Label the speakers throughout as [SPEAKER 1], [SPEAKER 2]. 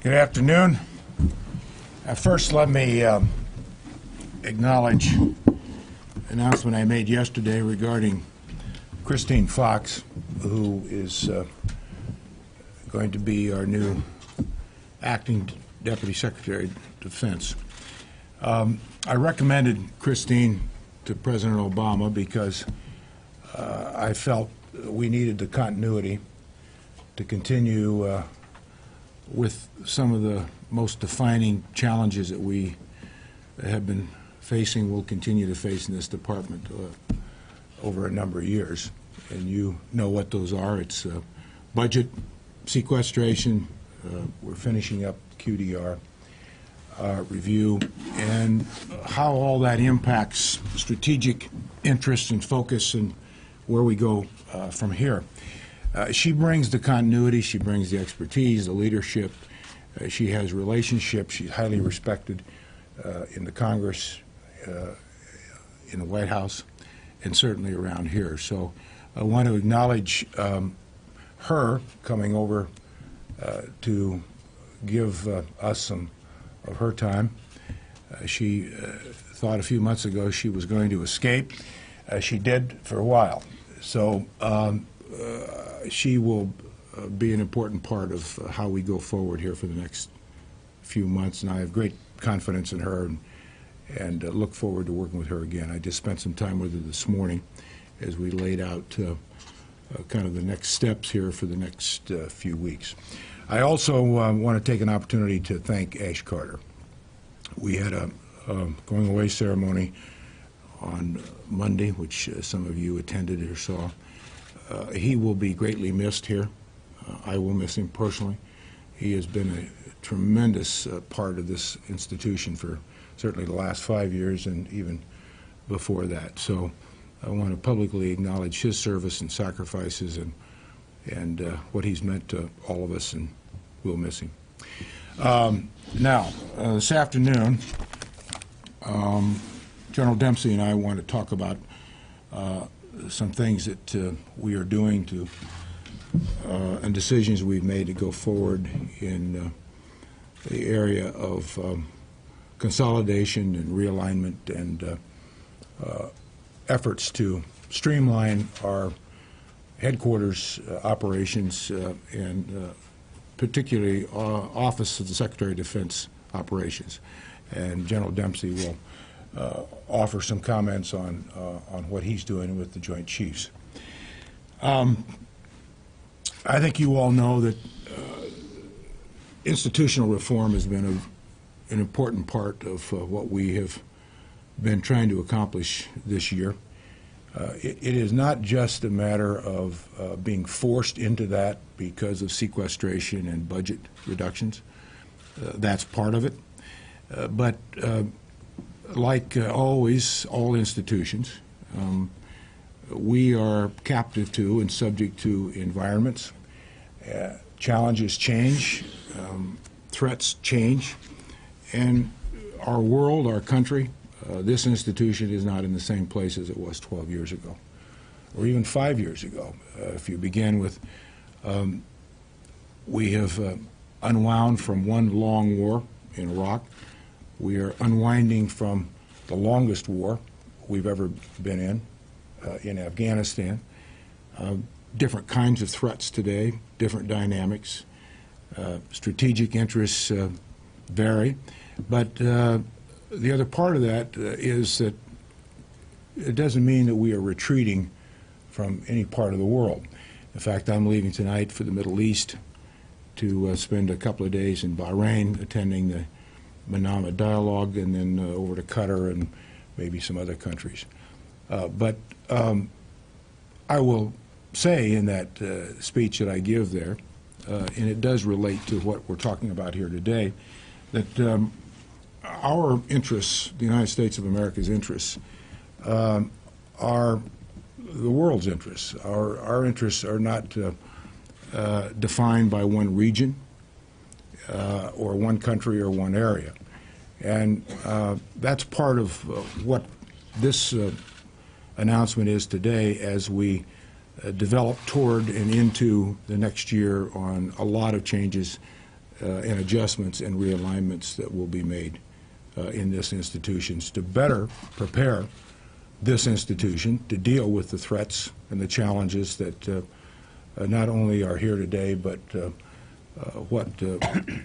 [SPEAKER 1] Good afternoon. First, let me acknowledge an announcement I made yesterday regarding Christine Fox, who is going to be our new acting Deputy Secretary of Defense. I recommended Christine to President Obama because I felt we needed the continuity to continue with some of the most defining challenges that we have been facing, will continue to face in this department over a number of years. And you know what those are. It's budget, sequestration, we're finishing up QDR review, and how all that impacts strategic interests and focus and where we go from here. She brings the continuity, she brings the expertise, the leadership. She has relationships. She's highly respected in the Congress, in the White House, and certainly around here. So I want to acknowledge her coming over to give us some of her time. She thought a few months ago she was going to escape. She did for a while. So she will be an important part of how we go forward here for the next few months, and I have great confidence in her and look forward to working with her again. I just spent some time with her this morning as we laid out kind of the next steps here for the next few weeks. I also want to take an opportunity to thank Ash Carter. We had a going away ceremony on Monday, which some of you attended or saw. He will be greatly missed here. I will miss him personally. He has been a tremendous part of this institution for certainly the last 5 years and even before that. So I want to publicly acknowledge his service and sacrifices and what he's meant to all of us, and we'll miss him. Now, this afternoon, General Dempsey and I want to talk about some things that we are doing to and decisions we've made to go forward in the area of consolidation and realignment and efforts to streamline our headquarters operations and particularly Office of the Secretary of Defense operations. And General Dempsey will offer some comments on what he's doing with the Joint Chiefs. I think you all know that institutional reform has been an important part of what we have been trying to accomplish this year. It is not just a matter of being forced into that because of sequestration and budget reductions. That's part of it. But like always, all institutions, we are captive to and subject to environments. Challenges change, threats change, and our world, our country, this institution is not in the same place as it was 12 years ago, or even 5 years ago. If you begin with, we have unwound from one long war in Iraq. We are unwinding from the longest war we've ever been in Afghanistan. Different kinds of threats today, different dynamics. Strategic interests vary. But the other part of that is that it doesn't mean that we are retreating from any part of the world. In fact, I'm leaving tonight for the Middle East to spend a couple of days in Bahrain attending the Manama Dialogue, and then over to Qatar and maybe some other countries. But I will say in that speech that I give there, and it does relate to what we're talking about here today, that our interests, the United States of America's interests, are the world's interests. Our interests are not defined by one region or one country or one area. And that's part of what this announcement is today as we develop toward and into the next year on a lot of changes and adjustments and realignments that will be made in this institution to better prepare this institution to deal with the threats and the challenges that not only are here today, but what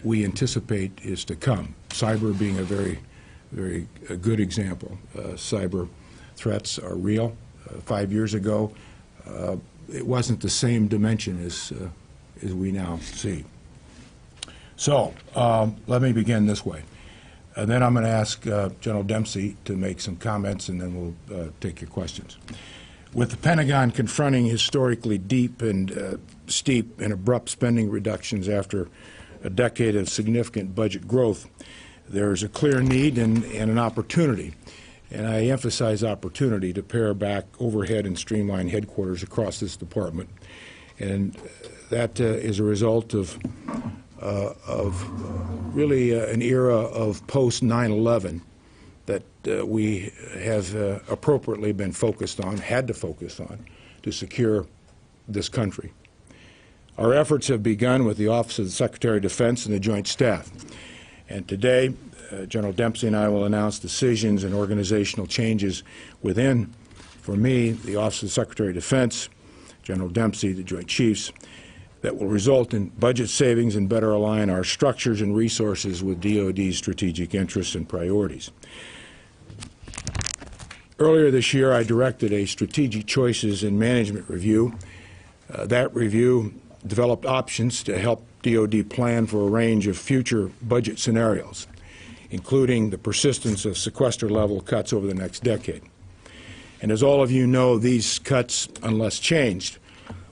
[SPEAKER 1] we anticipate is to come. Cyber being a very good example. Cyber threats are real. 5 years ago, it wasn't the same dimension as we now see. So let me begin this way. And then I'm going to ask General Dempsey to make some comments, and then we'll take your questions. With the Pentagon confronting historically deep and steep and abrupt spending reductions after a decade of significant budget growth, there is a clear need and an opportunity, and I emphasize opportunity, to pare back overhead and streamline headquarters across this department. And that is a result of really an era of post-9/11 that we have appropriately been focused on, had to focus on, to secure this country. Our efforts have begun with the Office of the Secretary of Defense and the Joint Staff. And today, General Dempsey and I will announce decisions and organizational changes within, for me, the Office of the Secretary of Defense, General Dempsey, the Joint Chiefs, that will result in budget savings and better align our structures and resources with DOD's strategic interests and priorities. Earlier this year, I directed a strategic choices and management review. That review developed options to help DOD plan for a range of future budget scenarios, including the persistence of sequester-level cuts over the next decade. And as all of you know, these cuts, unless changed,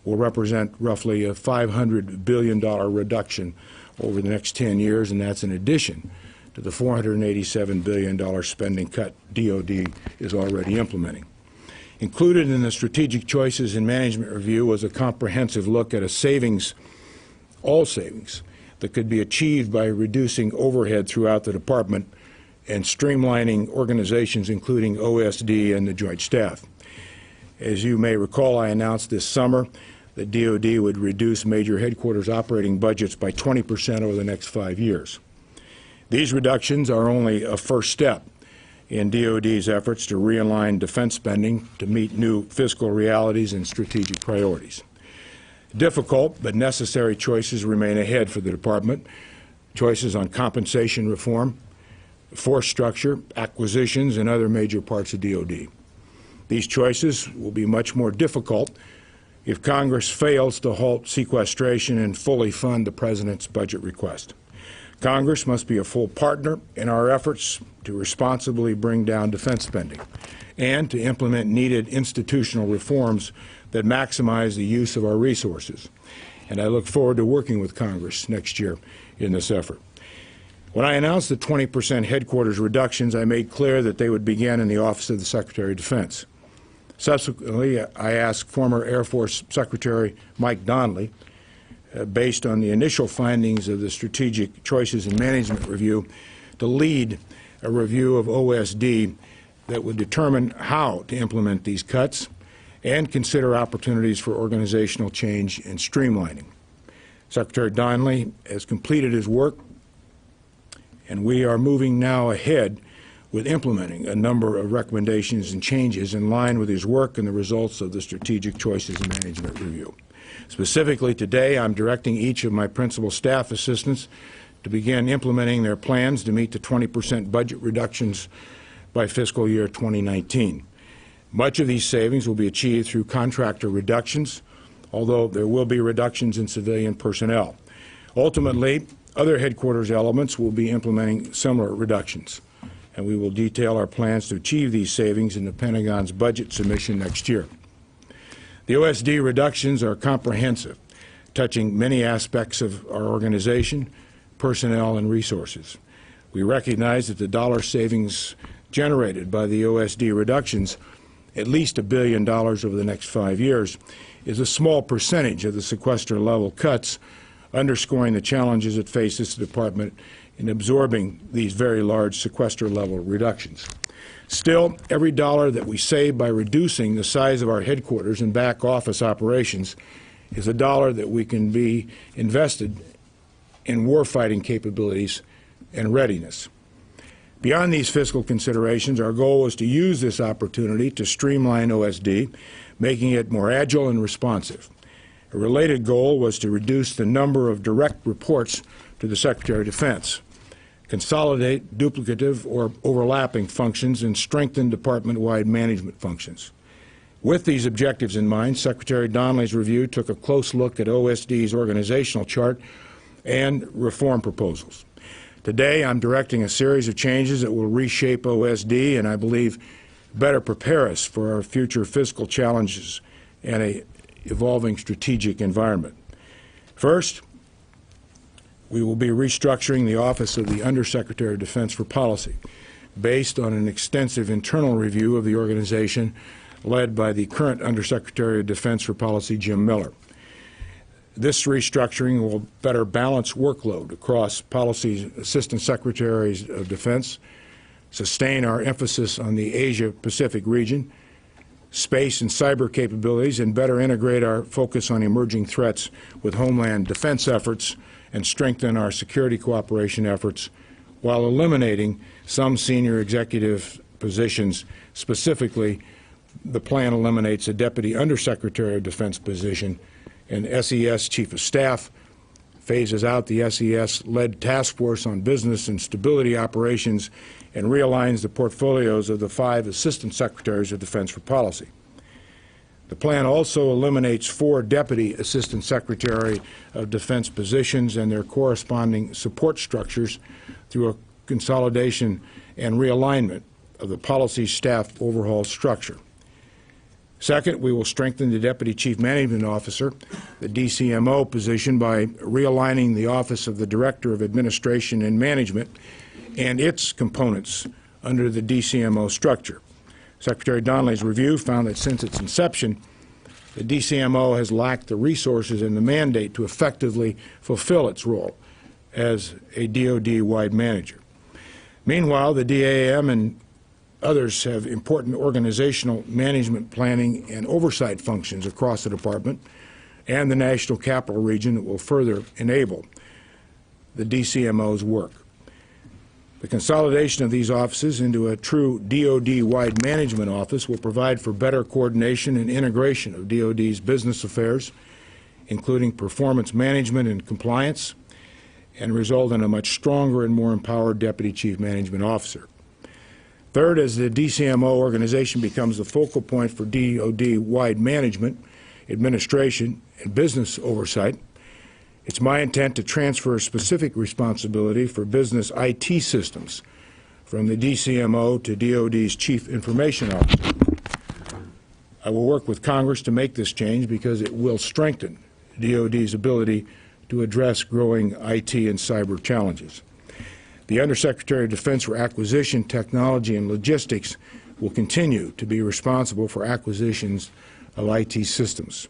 [SPEAKER 1] will represent roughly a $500 billion reduction over the next 10 years, and that's in addition to the $487 billion spending cut DOD is already implementing. Included in the Strategic Choices and Management Review was a comprehensive look at all savings, that could be achieved by reducing overhead throughout the department and streamlining organizations, including OSD and the Joint Staff. As you may recall, I announced this summer that DOD would reduce major headquarters operating budgets by 20% over the next 5 years. These reductions are only a first step in DOD's efforts to realign defense spending to meet new fiscal realities and strategic priorities. Difficult but necessary choices remain ahead for the department. Choices on compensation reform, force structure, acquisitions, and other major parts of DOD. These choices will be much more difficult if Congress fails to halt sequestration and fully fund the President's budget request. Congress must be a full partner in our efforts to responsibly bring down defense spending and to implement needed institutional reforms that maximize the use of our resources. And I look forward to working with Congress next year in this effort. When I announced the 20% headquarters reductions, I made clear that they would begin in the Office of the Secretary of Defense. Subsequently, I asked former Air Force Secretary Mike Donnelly, based on the initial findings of the Strategic Choices and Management Review, to lead a review of OSD that would determine how to implement these cuts and consider opportunities for organizational change and streamlining. Secretary Donnelly has completed his work, and we are moving now ahead with implementing a number of recommendations and changes in line with his work and the results of the Strategic Choices and Management Review. Specifically today, I'm directing each of my principal staff assistants to begin implementing their plans to meet the 20% budget reductions by fiscal year 2019. Much of these savings will be achieved through contractor reductions, although there will be reductions in civilian personnel. Ultimately, other headquarters elements will be implementing similar reductions, and we will detail our plans to achieve these savings in the Pentagon's budget submission next year. The OSD reductions are comprehensive, touching many aspects of our organization, personnel, and resources. We recognize that the dollar savings generated by the OSD reductions, at least $1 billion over the next 5 years, is a small percentage of the sequester-level cuts, underscoring the challenges that face this department in absorbing these very large sequester-level reductions. Still, every dollar that we save by reducing the size of our headquarters and back office operations is a dollar that we can be invested in warfighting capabilities and readiness. Beyond these fiscal considerations, our goal was to use this opportunity to streamline OSD, making it more agile and responsive. A related goal was to reduce the number of direct reports to the Secretary of Defense, consolidate duplicative or overlapping functions, and strengthen department-wide management functions. With these objectives in mind, Secretary Donnelly's review took a close look at OSD's organizational chart and reform proposals. Today, I'm directing a series of changes that will reshape OSD and I believe better prepare us for our future fiscal challenges and an evolving strategic environment. First, we will be restructuring the Office of the Undersecretary of Defense for Policy based on an extensive internal review of the organization led by the current Undersecretary of Defense for Policy, Jim Miller. This restructuring will better balance workload across policy assistant secretaries of defense, sustain our emphasis on the Asia-Pacific region, space and cyber capabilities, and better integrate our focus on emerging threats with homeland defense efforts and strengthen our security cooperation efforts while eliminating some senior executive positions. Specifically, the plan eliminates a Deputy Undersecretary of Defense position and SES Chief of Staff, phases out the SES-led task force on business and stability operations, and realigns the portfolios of the 5 Assistant Secretaries of Defense for Policy. The plan also eliminates 4 Deputy Assistant Secretary of Defense positions and their corresponding support structures through a consolidation and realignment of the policy staff overhaul structure. Second, we will strengthen the Deputy Chief Management Officer, the DCMO position, by realigning the Office of the Director of Administration and Management and its components under the DCMO structure. Secretary Donnelly's review found that since its inception, the DCMO has lacked the resources and the mandate to effectively fulfill its role as a DOD-wide manager. Meanwhile, the DAM and others have important organizational management planning and oversight functions across the department and the National Capital Region that will further enable the DCMO's work. The consolidation of these offices into a true DOD-wide management office will provide for better coordination and integration of DOD's business affairs, including performance management and compliance, and result in a much stronger and more empowered Deputy Chief Management Officer. Third, as the DCMO organization becomes the focal point for DOD-wide management, administration, and business oversight, it's my intent to transfer specific responsibility for business IT systems from the DCMO to DOD's Chief Information Officer. I will work with Congress to make this change because it will strengthen DOD's ability to address growing IT and cyber challenges. The Undersecretary of Defense for Acquisition, Technology, and Logistics will continue to be responsible for acquisitions of IT systems.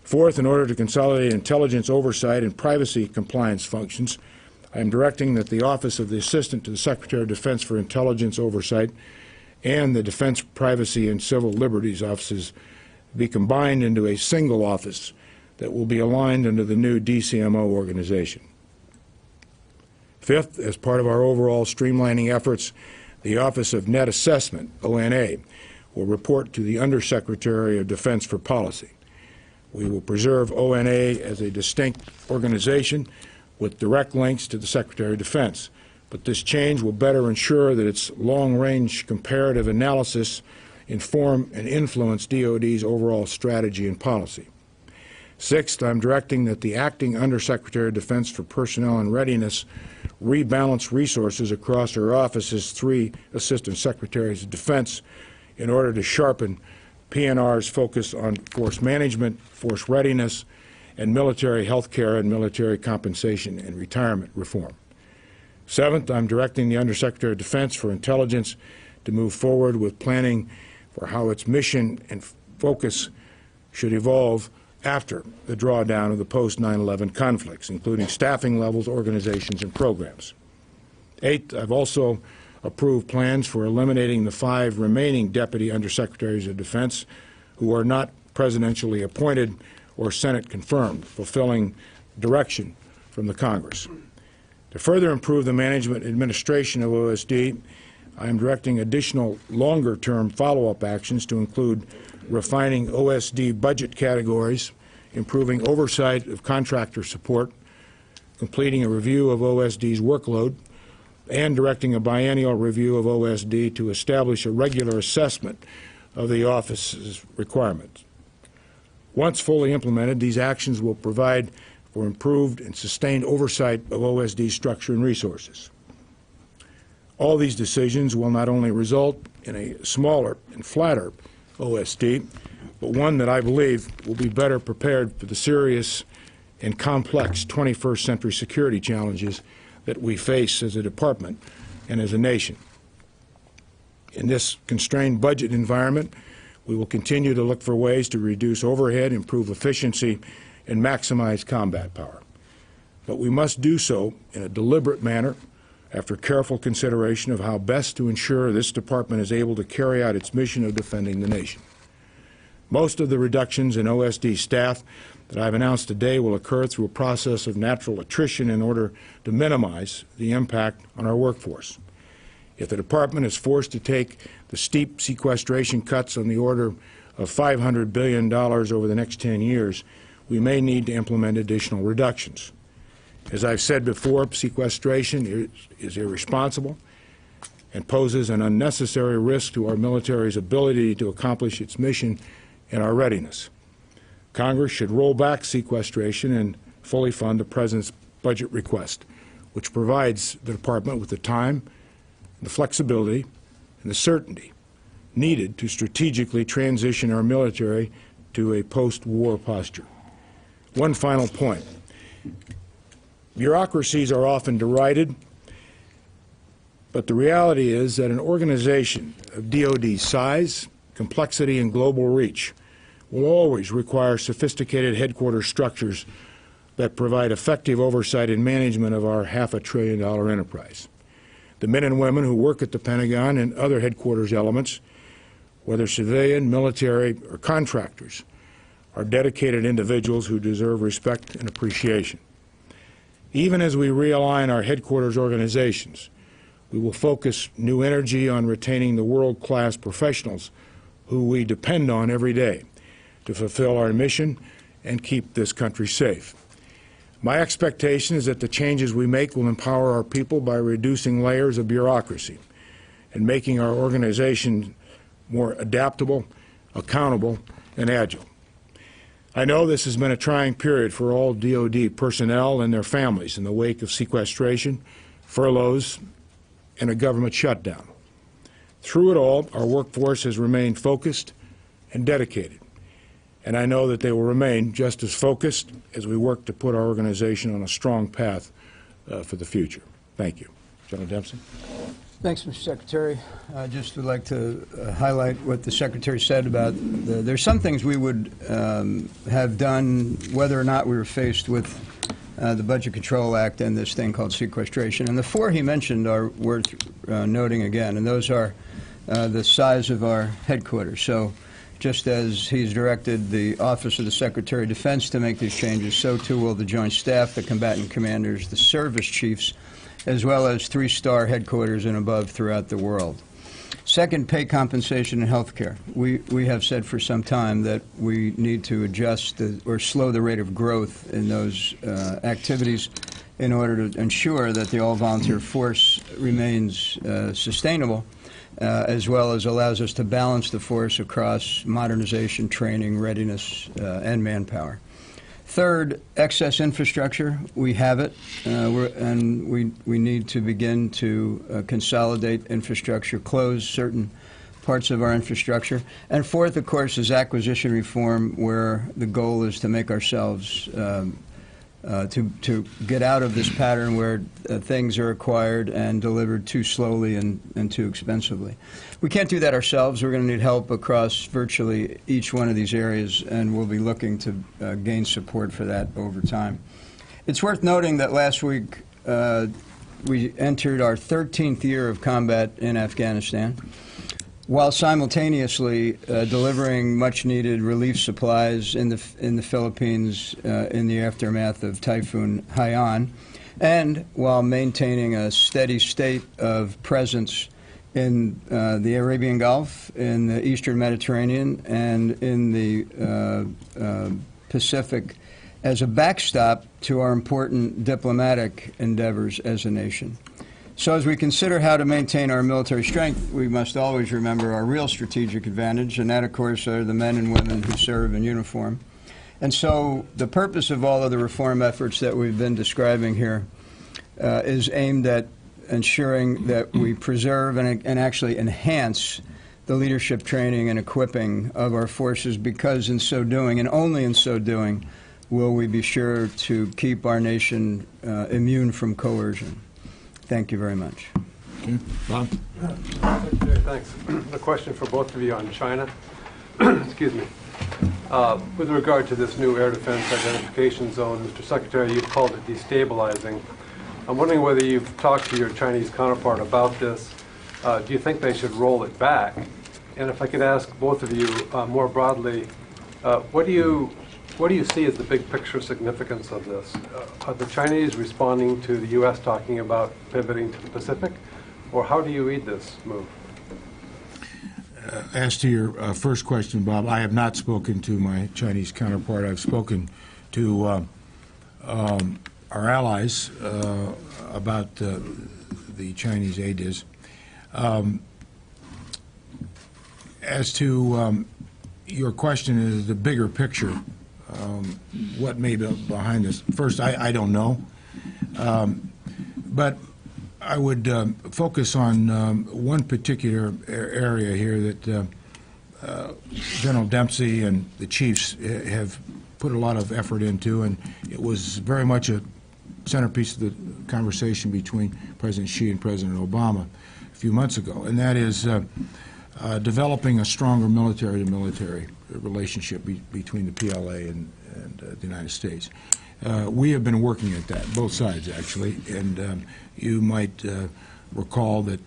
[SPEAKER 1] Fourth, in order to consolidate intelligence oversight and privacy compliance functions, I am directing that the Office of the Assistant to the Secretary of Defense for Intelligence Oversight and the Defense Privacy and Civil Liberties Offices be combined into a single office that will be aligned under the new DCMO organization. Fifth, as part of our overall streamlining efforts, the Office of Net Assessment, ONA, will report to the Undersecretary of Defense for Policy. We will preserve ONA as a distinct organization with direct links to the Secretary of Defense, but this change will better ensure that its long-range comparative analysis inform and influence DOD's overall strategy and policy. Sixth, I'm directing that the Acting Undersecretary of Defense for Personnel and Readiness rebalance resources across her office's 3 Assistant Secretaries of Defense in order to sharpen PNR's focus on force management, force readiness, and military health care and military compensation and retirement reform. Seventh, I'm directing the Undersecretary of Defense for Intelligence to move forward with planning for how its mission and focus should evolve after the drawdown of the post-9/11 conflicts, including staffing levels, organizations, and programs. Eighth, I've also approved plans for eliminating the 5 remaining Deputy Undersecretaries of Defense who are not presidentially appointed or Senate confirmed, fulfilling direction from the Congress. To further improve the management and administration of OSD, I am directing additional longer-term follow-up actions to include refining OSD budget categories, improving oversight of contractor support, completing a review of OSD's workload, and directing a biennial review of OSD to establish a regular assessment of the office's requirements. Once fully implemented, these actions will provide for improved and sustained oversight of OSD structure and resources. All these decisions will not only result in a smaller and flatter OSD, but one that I believe will be better prepared for the serious and complex 21st century security challenges that we face as a department and as a nation. In this constrained budget environment, we will continue to look for ways to reduce overhead, improve efficiency, and maximize combat power. But we must do so in a deliberate manner after careful consideration of how best to ensure this department is able to carry out its mission of defending the nation. Most of the reductions in OSD staff that I've announced today will occur through a process of natural attrition in order to minimize the impact on our workforce. If the department is forced to take the steep sequestration cuts on the order of $500 billion over the next 10 years, we may need to implement additional reductions. As I've said before, sequestration is irresponsible and poses an unnecessary risk to our military's ability to accomplish its mission and our readiness. Congress should roll back sequestration and fully fund the President's budget request, which provides the Department with the time, the flexibility, and the certainty needed to strategically transition our military to a post-war posture. One final point. Bureaucracies are often derided, but the reality is that an organization of DOD size, complexity, and global reach will always require sophisticated headquarters structures that provide effective oversight and management of our $500 billion enterprise. The men and women who work at the Pentagon and other headquarters elements, whether civilian, military, or contractors, are dedicated individuals who deserve respect and appreciation. Even as we realign our headquarters organizations, we will focus new energy on retaining the world-class professionals who we depend on every day to fulfill our mission and keep this country safe. My expectation is that the changes we make will empower our people by reducing layers of bureaucracy and making our organization more adaptable, accountable, and agile. I know this has been a trying period for all DOD personnel and their families in the wake of sequestration, furloughs, and a government shutdown. Through it all, our workforce has remained focused and dedicated, and I know that they will remain just as focused as we work to put our organization on a strong path for the future. Thank you. General Dempsey.
[SPEAKER 2] Thanks, Mr. Secretary. I just would like to highlight what the Secretary said about there's some things we would have done whether or not we were faced with the Budget Control Act and this thing called sequestration. And the four he mentioned are worth noting again, and those are the size of our headquarters. So just as he's directed the Office of the Secretary of Defense to make these changes, so too will the Joint Staff, the combatant commanders, the service chiefs, as well as three-star headquarters and above throughout the world. Second, pay compensation and health care. We have said for some time that we need to adjust or slow the rate of growth in those activities in order to ensure that the all-volunteer force remains sustainable, as well as allows us to balance the force across modernization, training, readiness, and manpower. Third, excess infrastructure. We have it, and we need to begin to consolidate infrastructure, close certain parts of our infrastructure. And fourth, of course, is acquisition reform, where the goal is to make ourselves to get out of this pattern where things are acquired and delivered too slowly and too expensively. We can't do that ourselves. We're going to need help across virtually each one of these areas, and we'll be looking to gain support for that over time. It's worth noting that last week we entered our 13th year of combat in Afghanistan. while simultaneously delivering much-needed relief supplies in the Philippines in the aftermath of Typhoon Haiyan, and while maintaining a steady state of presence in the Arabian Gulf, in the Eastern Mediterranean, and in the Pacific as a backstop to our important diplomatic endeavors as a nation. So as we consider how to maintain our military strength, we must always remember our real strategic advantage, and that, of course, are the men and women who serve in uniform. And so the purpose of all of the reform efforts that we've been describing here is aimed at ensuring that we preserve and actually enhance the leadership training and equipping of our forces, because in so doing, and only in so doing, will we be sure to keep our nation immune from coercion. Thank you very much.
[SPEAKER 1] Okay. Bob?
[SPEAKER 3] Secretary, thanks. A question for both of you on China. Excuse me. With regard to this new air defense identification zone, Mr. Secretary, you've called it destabilizing. I'm wondering whether you've talked to your Chinese counterpart about this. Do you think they should roll it back? And if I could ask both of you more broadly, what do you see as the big picture significance of this? Are the Chinese responding to the U.S. talking about pivoting to the Pacific? Or how do you read this move?
[SPEAKER 1] As to your first question, Bob, I have not spoken to my Chinese counterpart. I've spoken to our allies about the Chinese ADIZ. As to your question is the bigger picture, what may be behind this. First, I don't know. But I would focus on one particular area here that General Dempsey and the chiefs have put a lot of effort into, and it was very much a centerpiece of the conversation between President Xi and President Obama a few months ago, and that is developing a stronger military-to-military relationship between the PLA and the United States. We have been working at that, both sides actually, and you might recall that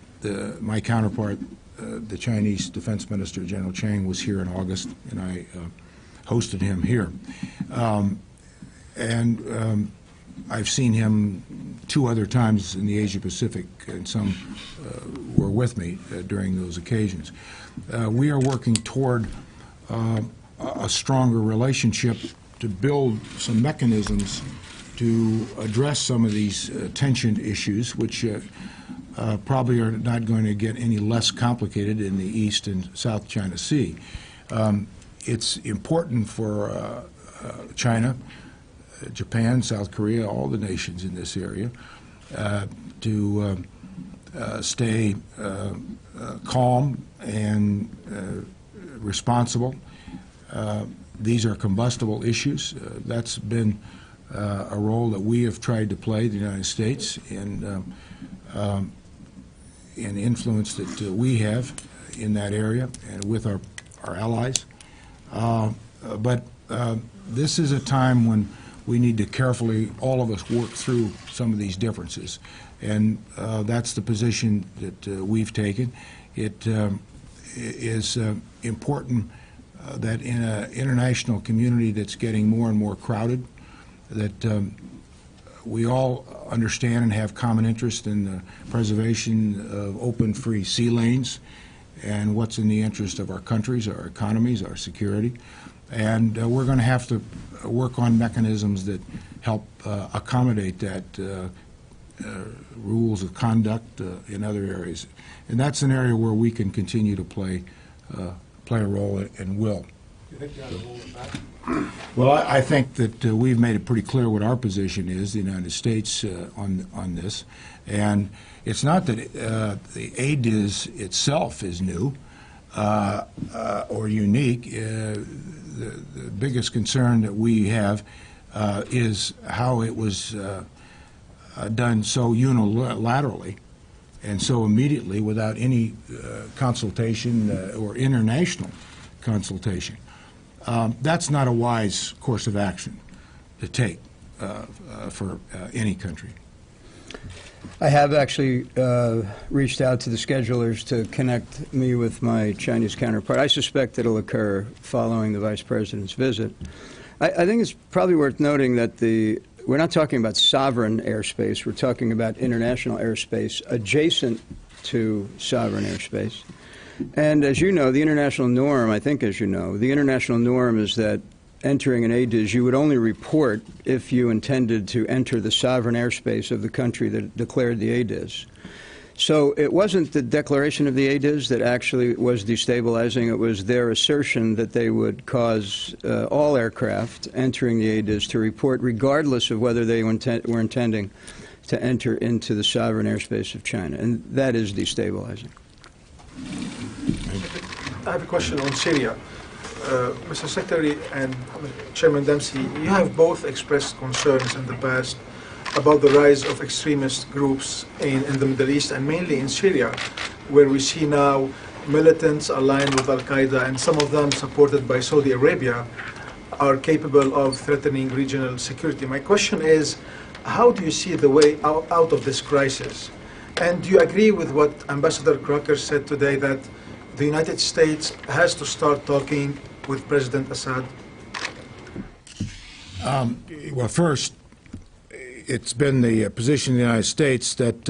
[SPEAKER 1] my counterpart, the Chinese Defense Minister, General Chang, was here in August, and I hosted him here. I've seen him 2 other times in the Asia-Pacific, and some were with me during those occasions. We are working toward a stronger relationship to build some mechanisms to address some of these tension issues, which probably are not going to get any less complicated in the East and South China Sea. It's important for China, Japan, South Korea, all the nations in this area, to stay calm and responsible. These are combustible issues. That's been a role that we have tried to play, the United States, in influence that we have in that area and with our allies. But this is a time when we need to carefully, all of us, work through some of these differences. And that's the position that we've taken. It is important that in an international community that's getting more and more crowded, that we all understand and have common interest in the preservation of open, free sea lanes and what's in the interest of our countries, our economies, our security. And we're going to have to work on mechanisms that help accommodate that, rules of conduct in other areas. And that's an area where we can continue to play a role and will.
[SPEAKER 3] You think you ought to roll it back?
[SPEAKER 1] Well, I think that we've made it pretty clear what our position is, the United States, on this. And it's not that the ADIZ itself is new or unique. The biggest concern that we have is how it was done so unilaterally and so immediately without any consultation or international consultation. That's not a wise course of action to take for any country.
[SPEAKER 2] I have actually reached out to the schedulers to connect me with my Chinese counterpart. I suspect it'll occur following the Vice President's visit. I think it's probably worth noting that we're not talking about sovereign airspace. We're talking about international airspace adjacent to sovereign airspace. And as you know, the international norm, I think as you know, the international norm is that entering an ADIZ, you would only report if you intended to enter the sovereign airspace of the country that declared the ADIZ. So it wasn't the declaration of the ADIZ that actually was destabilizing. It was their assertion that they would cause all aircraft entering the ADIZ to report regardless of whether they were intending to enter into the sovereign airspace of China. And that is destabilizing.
[SPEAKER 4] I have a question on Syria. Mr. Secretary and Chairman Dempsey, you have both expressed concerns in the past about the rise of extremist groups in the Middle East and mainly in Syria, where we see now militants aligned with Al-Qaeda and some of them supported by Saudi Arabia are capable of threatening regional security. My question is, how do you see the way out of this crisis? And do you agree with what Ambassador Crocker said today, that the United States has to start talking with President Assad?
[SPEAKER 1] Well, first, it's been the position of the United States that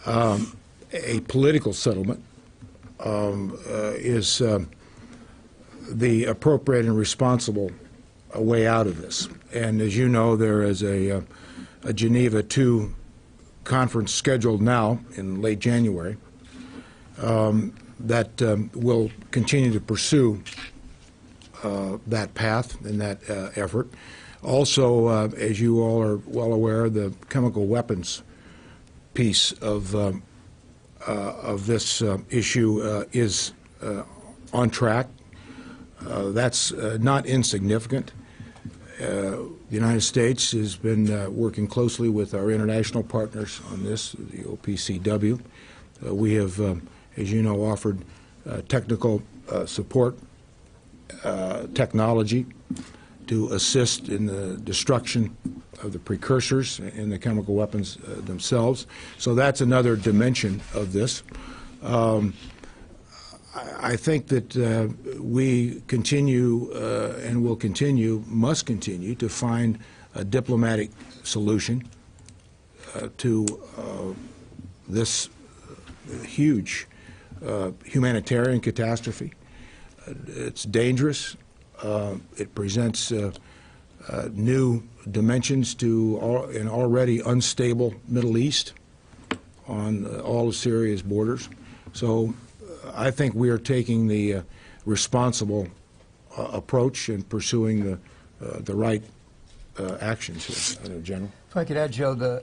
[SPEAKER 1] a political settlement is the appropriate and responsible way out of this. And as you know, there is a Geneva II conference scheduled now in late January that will continue to pursue that path and that effort. Also, as you all are well aware, the chemical weapons piece of this issue is on track. That's not insignificant. The United States has been working closely with our international partners on this, the OPCW. We have, as you know, offered technical support, technology to assist in the destruction of the precursors in the chemical weapons themselves. So that's another dimension of this. I think that we continue and will continue, must continue, to find a diplomatic solution to this huge humanitarian catastrophe. It's dangerous. It presents new dimensions to an already unstable Middle East on all of Syria's borders. So I think we are taking the responsible approach and pursuing the right actions here, General.
[SPEAKER 2] If I could add, Joe,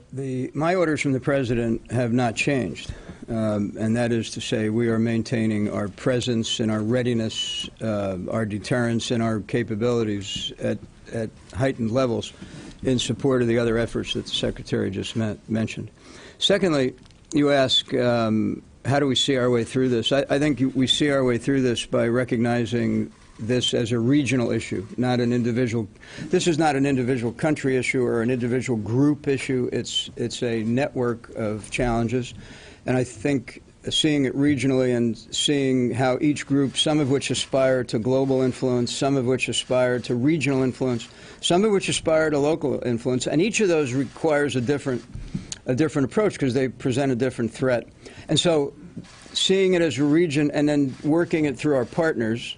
[SPEAKER 2] my orders from the President have not changed, and that is to say we are maintaining our presence and our readiness, our deterrence and our capabilities at heightened levels in support of the other efforts that the Secretary just mentioned. Secondly, you ask, how do we see our way through this? I think we see our way through this by recognizing this as a regional issue, not an individual. This is not an individual country issue or an individual group issue. It's a network of challenges, and I think seeing it regionally and seeing how each group, some of which aspire to global influence, some of which aspire to regional influence, some of which aspire to local influence, and each of those requires a different approach because they present a different threat. And so seeing it as a region and then working it through our partners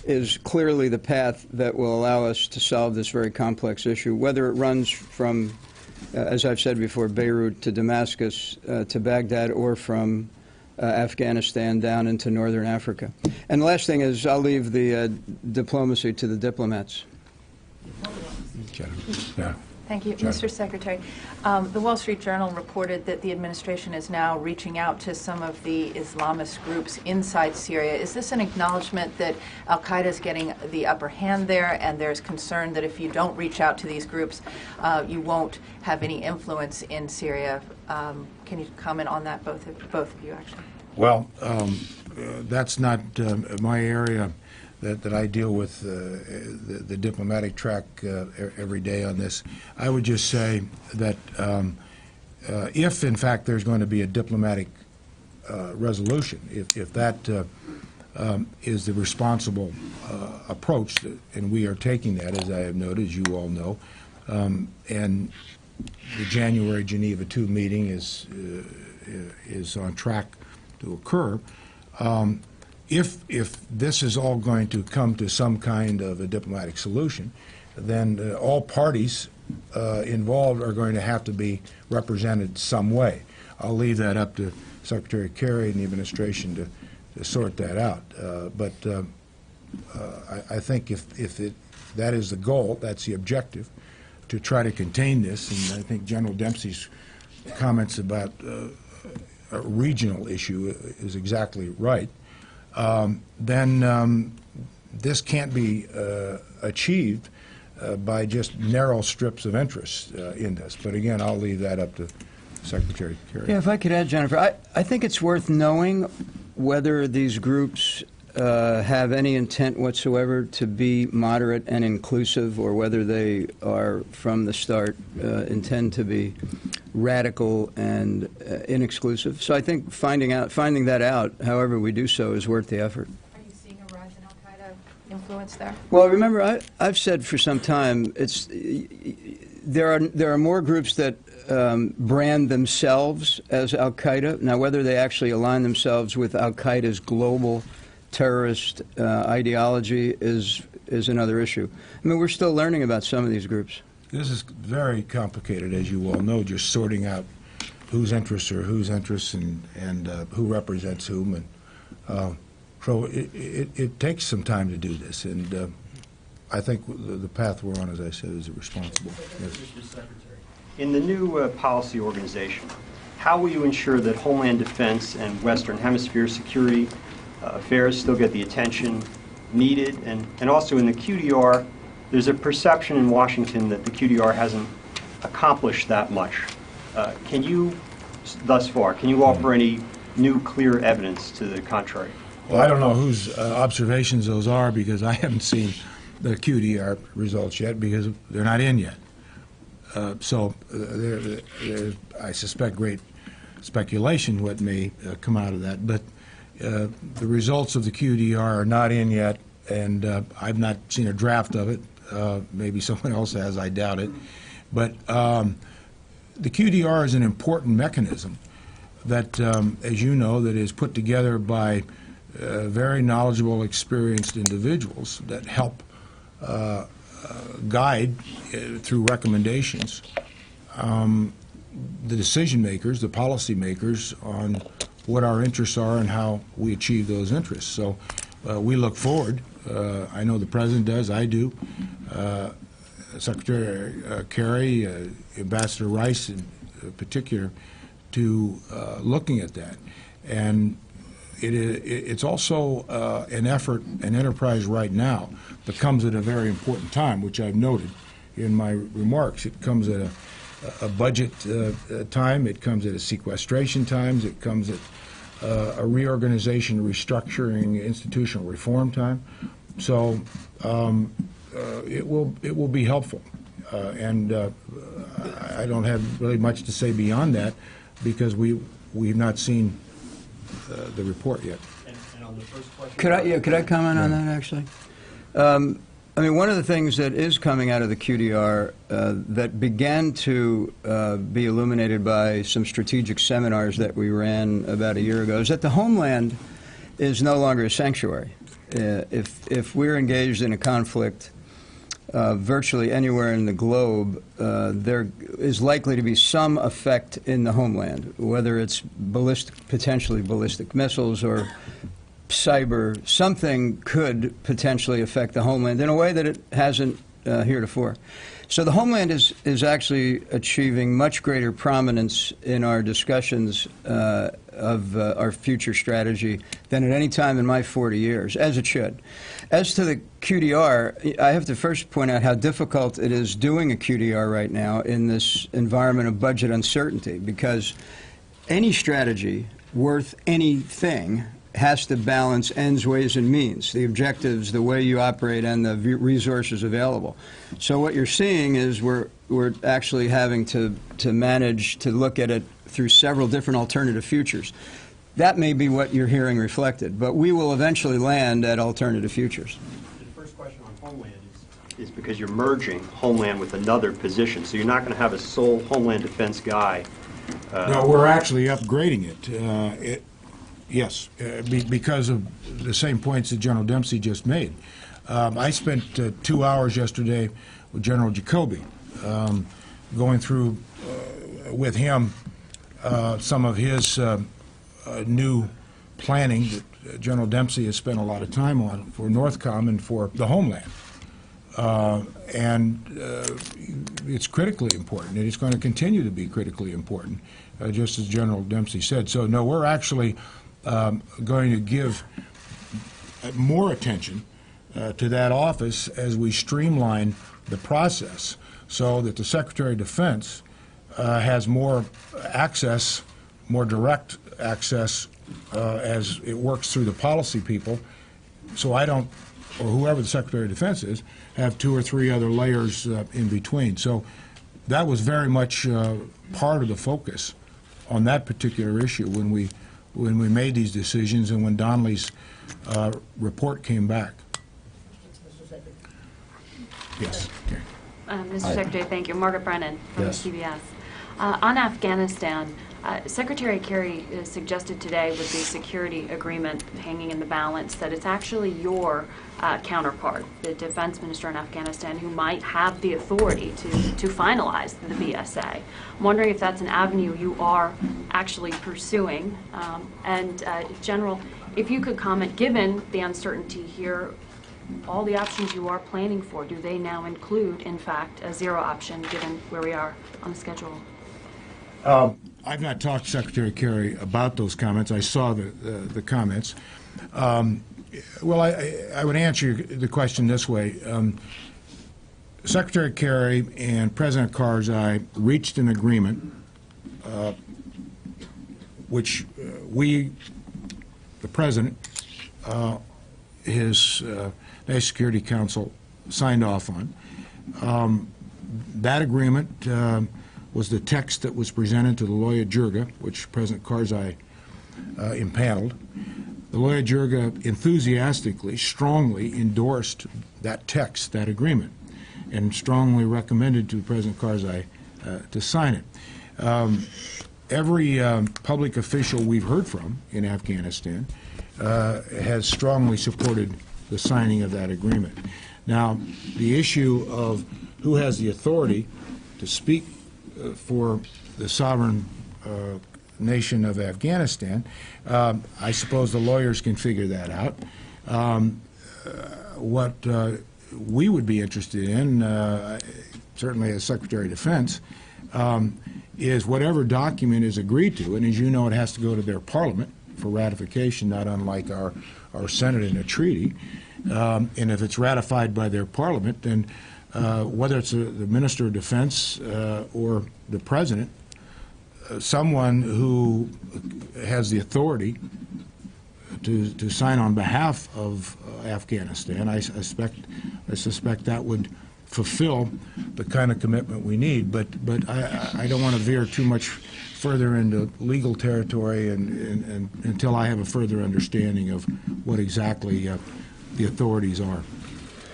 [SPEAKER 2] is clearly the path that will allow us to solve this very complex issue, whether it runs from, as I've said before, Beirut to Damascus to Baghdad, or from Afghanistan down into northern Africa. And the last thing is I'll leave the diplomacy to the diplomats.
[SPEAKER 1] Yeah.
[SPEAKER 5] Thank you.
[SPEAKER 1] Sure.
[SPEAKER 5] Mr. Secretary, the Wall Street Journal reported that the administration is now reaching out to some of the Islamist groups inside Syria. Is this an acknowledgement that al-Qaeda is getting the upper hand there, and there's concern that if you don't reach out to these groups, you won't have any influence in Syria? Can you comment on that, both of you, actually?
[SPEAKER 1] Well, that's not my area that I deal with the diplomatic track every day on this. I would just say that if, in fact, there's going to be a diplomatic resolution, if that is the responsible approach, and we are taking that, as I have noted, as you all know, and the January Geneva II meeting is on track to occur. If this is all going to come to some kind of a diplomatic solution, then all parties involved are going to have to be represented some way. I'll leave that up to Secretary Kerry and the administration to sort that out. But I think if that is the goal, that's the objective, to try to contain this, and I think General Dempsey's comments about a regional issue is exactly right, then this can't be achieved by just narrow strips of interest in this. But again, I'll leave that up to Secretary Kerry.
[SPEAKER 2] Yeah, if I could add, Jennifer, I think it's worth knowing whether these groups have any intent whatsoever to be moderate and inclusive, or whether they are, from the start, intend to be radical and inexclusive. So I think finding that out, however we do so, is worth the effort.
[SPEAKER 5] Are you seeing a rise in al-Qaeda influence there?
[SPEAKER 2] Well, remember, I've said for some time, there are more groups that brand themselves as al-Qaeda. Now, whether they actually align themselves with al-Qaeda's global terrorist ideology is another issue. I mean, we're still learning about some of these groups.
[SPEAKER 1] This is very complicated, as you all know, just sorting out whose interests are whose interests and who represents whom. And so it takes some time to do this. And I think the path we're on, as I said, is responsible. Yes.
[SPEAKER 6] Mr. Secretary, in the new policy organization, how will you ensure that Homeland Defense and Western Hemisphere security affairs still get the attention needed? And also in the QDR, there's a perception in Washington that the QDR hasn't accomplished that much. Can you, thus far, can you offer any new clear evidence to the contrary?
[SPEAKER 1] Well, I don't know whose observations those are, because I haven't seen the QDR results yet, because they're not in yet. So there's, I suspect, great speculation what may come out of that. But the results of the QDR are not in yet, and I've not seen a draft of it. Maybe someone else has, I doubt it. But the QDR is an important mechanism that, as you know, that is put together by very knowledgeable, experienced individuals that help guide through recommendations the decision makers, the policy makers, on what our interests are and how we achieve those interests. So we look forward. I know the President does. I do. Secretary Kerry, Ambassador Rice in particular, to looking at that. And it's also an effort, an enterprise right now that comes at a very important time, which I've noted in my remarks. It comes at a budget time. It comes at a sequestration time. It comes at a reorganization, restructuring, institutional reform time. So it will be helpful. And I don't have really much to say beyond that, because we've not seen the report yet.
[SPEAKER 6] And on the first question,
[SPEAKER 2] Could I comment on that, actually? I mean, one of the things that is coming out of the QDR that began to be illuminated by some strategic seminars that we ran about a year ago is that the homeland is no longer a sanctuary. If we're engaged in a conflict virtually anywhere in the globe, there is likely to be some effect in the homeland, whether it's potentially ballistic missiles or cyber. Something could potentially affect the homeland in a way that it hasn't heretofore. So the homeland is actually achieving much greater prominence in our discussions of our future strategy than at any time in my 40 years, as it should. As to the QDR, I have to first point out how difficult it is doing a QDR right now in this environment of budget uncertainty, because any strategy worth anything has to balance ends, ways, and means, the objectives, the way you operate, and the resources available. So what you're seeing is we're actually having to manage to look at it through several different alternative futures. That may be what you're hearing reflected, but we will eventually land at alternative futures.
[SPEAKER 6] The first question on Homeland is because you're merging Homeland with another position, so you're not going to have a sole Homeland Defense guy.
[SPEAKER 1] No, we're actually upgrading it. Yes, because of the same points that General Dempsey just made. I spent 2 hours yesterday with General Jacoby, going through with him some of his new planning that General Dempsey has spent a lot of time on for Northcom and for the Homeland. It's critically important, and it's going to continue to be critically important, just as General Dempsey said. So, no, we're actually going to give more attention to that office as we streamline the process so that the Secretary of Defense has more access, more direct access as it works through the policy people, so I don't, or whoever the Secretary of Defense is, have 2 or 3 other layers in between. So that was very much part of the focus on that particular issue when we made these decisions and when Donnelly's report came back. Yes. Okay.
[SPEAKER 7] Mr. Secretary, thank you. Margaret Brennan from
[SPEAKER 2] Yes.
[SPEAKER 7] CBS. On Afghanistan, Secretary Kerry suggested today with the security agreement hanging in the balance that it's actually your counterpart, the defense minister in Afghanistan, who might have the authority to finalize the BSA. I'm wondering if that's an avenue you are actually pursuing. General, if you could comment, given the uncertainty here, all the options you are planning for, do they now include, in fact, a zero option given where we are on the schedule?
[SPEAKER 1] I've not talked to Secretary Kerry about those comments. I saw the comments. Well, I would answer the question this way. Secretary Kerry and President Karzai reached an agreement which we, the President, his National Security Council signed off on. That agreement was the text that was presented to the Loya Jirga, which President Karzai impaneled. The Loya Jirga enthusiastically, strongly endorsed that text, that agreement, and strongly recommended to President Karzai to sign it. Every public official we've heard from in Afghanistan has strongly supported the signing of that agreement. Now, the issue of who has the authority to speak for the sovereign nation of Afghanistan, I suppose the lawyers can figure that out. What we would be interested in, certainly as Secretary of Defense, is whatever document is agreed to, and as you know, it has to go to their parliament for ratification, not unlike our Senate in a treaty. And if it's ratified by their parliament, then whether it's the Minister of Defense or the President, someone who has the authority to sign on behalf of Afghanistan, I suspect that would fulfill the kind of commitment we need. But I don't want to veer too much further into legal territory and until I have a further understanding of what exactly the authorities are.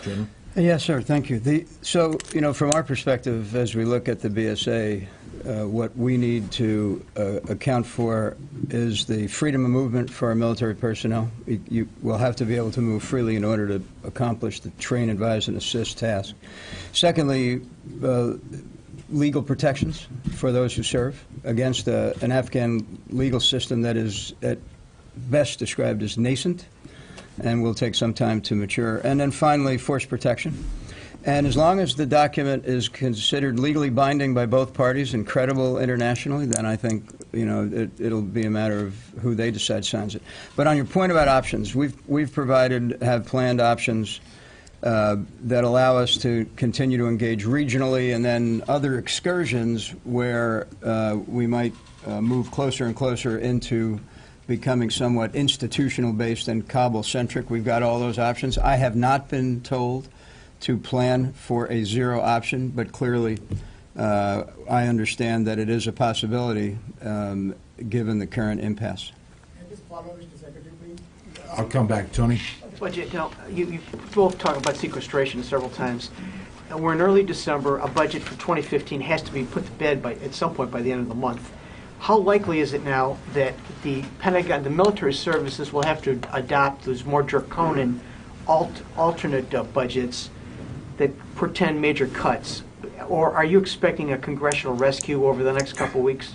[SPEAKER 1] General?
[SPEAKER 2] Yes, sir. Thank you. So, from our perspective, as we look at the BSA, what we need to account for is the freedom of movement for our military personnel. You will have to be able to move freely in order to accomplish the train, advise, and assist task. Secondly, legal protections for those who serve against an Afghan legal system that is at best described as nascent and will take some time to mature. And then finally, force protection. And as long as the document is considered legally binding by both parties and credible internationally, then I think, it'll be a matter of who they decide signs it. But on your point about options, we've have planned options that allow us to continue to engage regionally, and then other excursions where we might move closer and closer into becoming somewhat institutional-based and Kabul-centric. We've got all those options. I have not been told to plan for a zero option, but clearly I understand that it is a possibility given the current impasse.
[SPEAKER 8] Just follow, Mr. Secretary, please.
[SPEAKER 1] I'll come back, Tony.
[SPEAKER 8] Budget, now, you both talked about sequestration several times. We're in early December. A budget for 2015 has to be put to bed at some point by the end of the month. How likely is it now that the Pentagon, the military services, will have to adopt those more draconian alternate budgets that portend major cuts? Or are you expecting a congressional rescue over the next couple of weeks?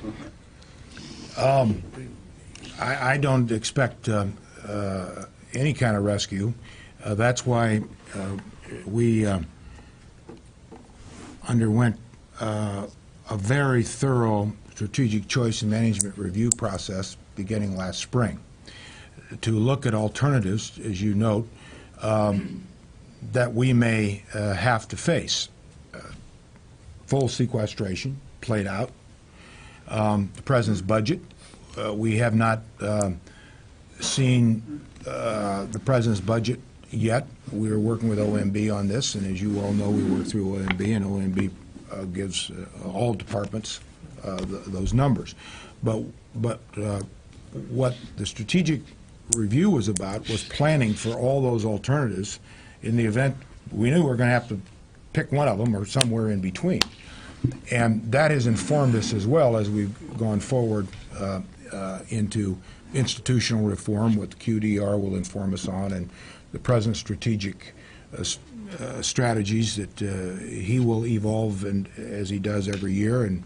[SPEAKER 1] I don't expect any kind of rescue. That's why we underwent a very thorough strategic choice and management review process beginning last spring to look at alternatives, as you note, that we may have to face. Full sequestration, played out. The President's budget, we have not seen the President's budget yet. We are working with OMB on this, and as you all know, we work through OMB, and OMB gives all departments those numbers. But what the strategic review was about was planning for all those alternatives in the event we knew we were going to have to pick one of them or somewhere in between. And that has informed us as well as we've gone forward into institutional reform, what the QDR will inform us on, and the President's strategic strategies that he will evolve and as he does every year, and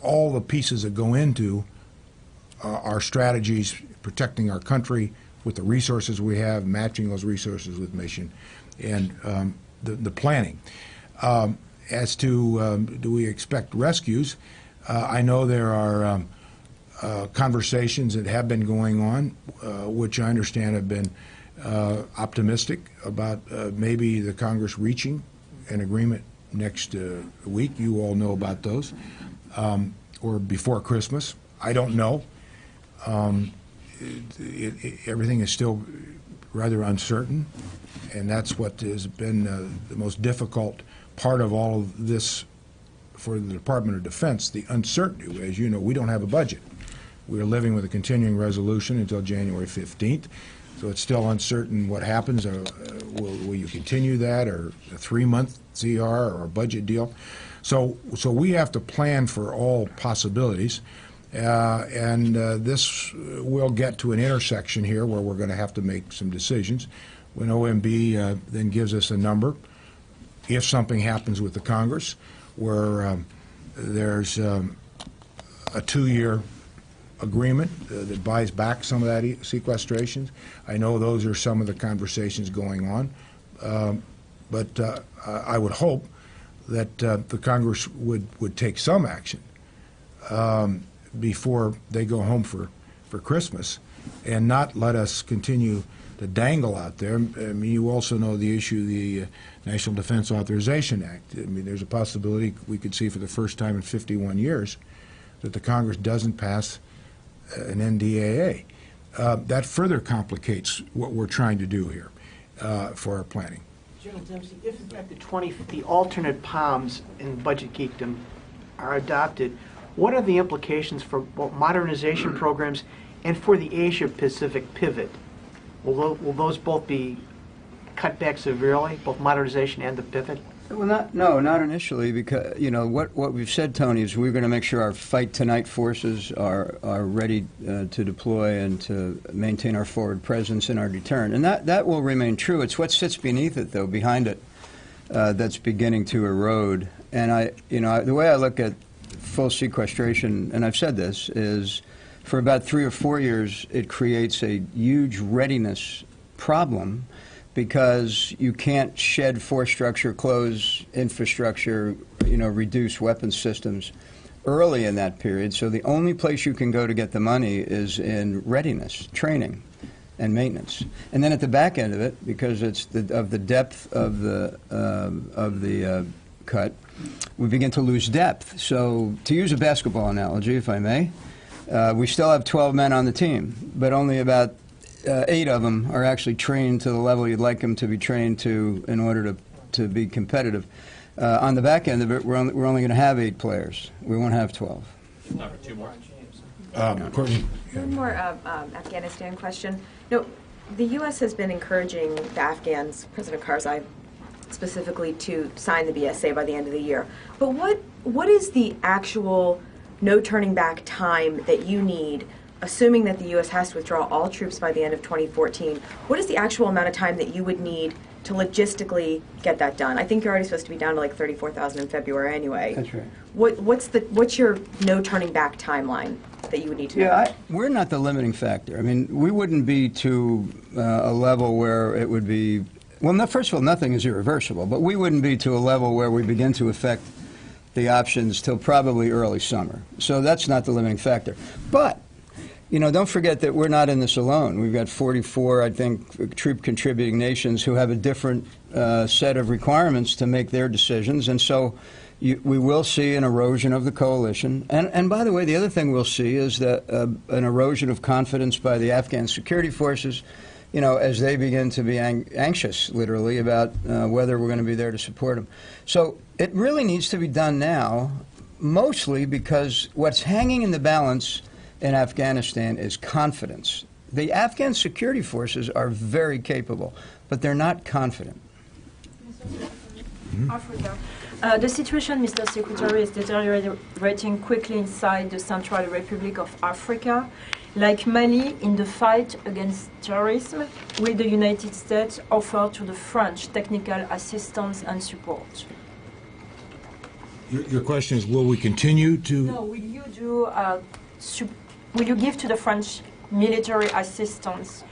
[SPEAKER 1] all the pieces that go into our strategies, protecting our country with the resources we have, matching those resources with mission, and the planning. As to do we expect rescues, I know there are conversations that have been going on, which I understand have been optimistic about maybe the Congress reaching an agreement next week. You all know about those, or before Christmas. I don't know. Everything is still rather uncertain, and that's what has been the most difficult part of all of this for the Department of Defense, the uncertainty. As you know, we don't have a budget. We are living with a continuing resolution until January 15th, so it's still uncertain what happens. Will you continue that, or a 3-month CR, or a budget deal? So we have to plan for all possibilities, and this will get to an intersection here where we're going to have to make some decisions. When OMB then gives us a number, if something happens with the Congress where there's a 2-year agreement that buys back some of that sequestration, I know those are some of the conversations going on, but I would hope that the Congress would take some action before they go home for Christmas, and not let us continue to dangle out there. I mean, you also know the issue, the National Defense Authorization Act. I mean, there's a possibility we could see for the first time in 51 years that the Congress doesn't pass an NDAA. That further complicates what we're trying to do here for our planning.
[SPEAKER 8] General Dempsey, if in fact the alternate POMs in budget geekdom are adopted, what are the implications for both modernization programs and for the Asia-Pacific pivot? Will those both be cut back severely, both modernization and the pivot?
[SPEAKER 2] Well, not initially, because what we've said, Tony, is we're going to make sure our fight tonight forces are ready to deploy and to maintain our forward presence and our deterrent, and that will remain true. It's what sits beneath it, though, behind it, that's beginning to erode. And the way I look at full sequestration, and I've said this, is for about 3 or 4 years it creates a huge readiness problem, because you can't shed force structure, close infrastructure, reduce weapons systems early in that period. So the only place you can go to get the money is in readiness, training, and maintenance. And then at the back end of it, because it's of the depth of the cut, we begin to lose depth. So to use a basketball analogy, if I may, We still have 12 men on the team, but only about 8 of them are actually trained to the level you'd like them to be trained to in order to be competitive. On the back end of it, we're only going to have 8 players. We won't have 12.
[SPEAKER 1] Courtney?
[SPEAKER 9] One more Afghanistan question. No, the U.S. has been encouraging the Afghans, President Karzai specifically, to sign the BSA by the end of the year. But what is the actual no turning back time that you need, assuming that the U.S. has to withdraw all troops by the end of 2014? What is the actual amount of time that you would need to logistically get that done? I think you're already supposed to be down to like 34,000 in February anyway.
[SPEAKER 2] That's right.
[SPEAKER 9] What's your no turning back timeline that you would need to know?
[SPEAKER 2] Yeah, we're not the limiting factor. I mean, we wouldn't be to a level where it would be, well, no, first of all, nothing is irreversible, but we wouldn't be to a level where we begin to affect the options till probably early summer. So that's not the limiting factor. But, you know, don't forget that we're not in this alone. We've got 44, I think, troop contributing nations who have a different set of requirements to make their decisions. And so we will see an erosion of the coalition. And by the way, the other thing we'll see is that an erosion of confidence by the Afghan security forces, you know, as they begin to be anxious, literally, about whether we're going to be there to support them. So it really needs to be done now, mostly because what's hanging in the balance in Afghanistan is confidence. The Afghan security forces are very capable, but they're not confident.
[SPEAKER 10] Africa. The situation, Mr. Secretary, is deteriorating quickly inside the Central Republic of Africa. Like Mali, in the fight against terrorism, will the United States offer to the French technical assistance and support?
[SPEAKER 1] Your question is, will we continue to?
[SPEAKER 10] No, will you do? Will you give to the French military assistance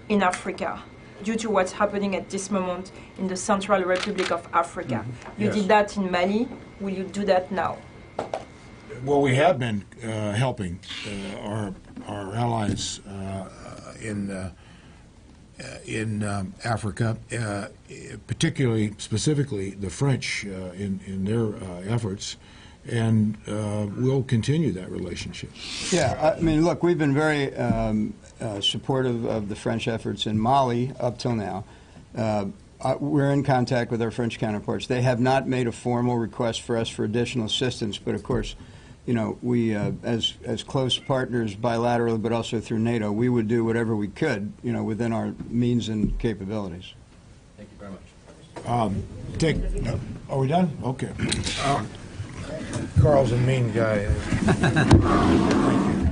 [SPEAKER 10] in Africa due to what's happening at this moment in the Central Republic of Africa? You
[SPEAKER 1] Yes.
[SPEAKER 10] did that in Mali. Will you do that now?
[SPEAKER 1] Well, we have been helping our allies in Africa, particularly, specifically, the French in their efforts, and we'll continue that relationship.
[SPEAKER 2] Yeah, I mean, look, we've been very supportive of the French efforts in Mali up till now. We're in contact with our French counterparts. They have not made a formal request for us for additional assistance, but of course, you know, we, as close partners bilaterally, but also through NATO, we would do whatever we could, you know, within our means and capabilities.
[SPEAKER 11] Thank you very much.
[SPEAKER 1] Are we done? Okay. Carl's a mean guy. Thank you.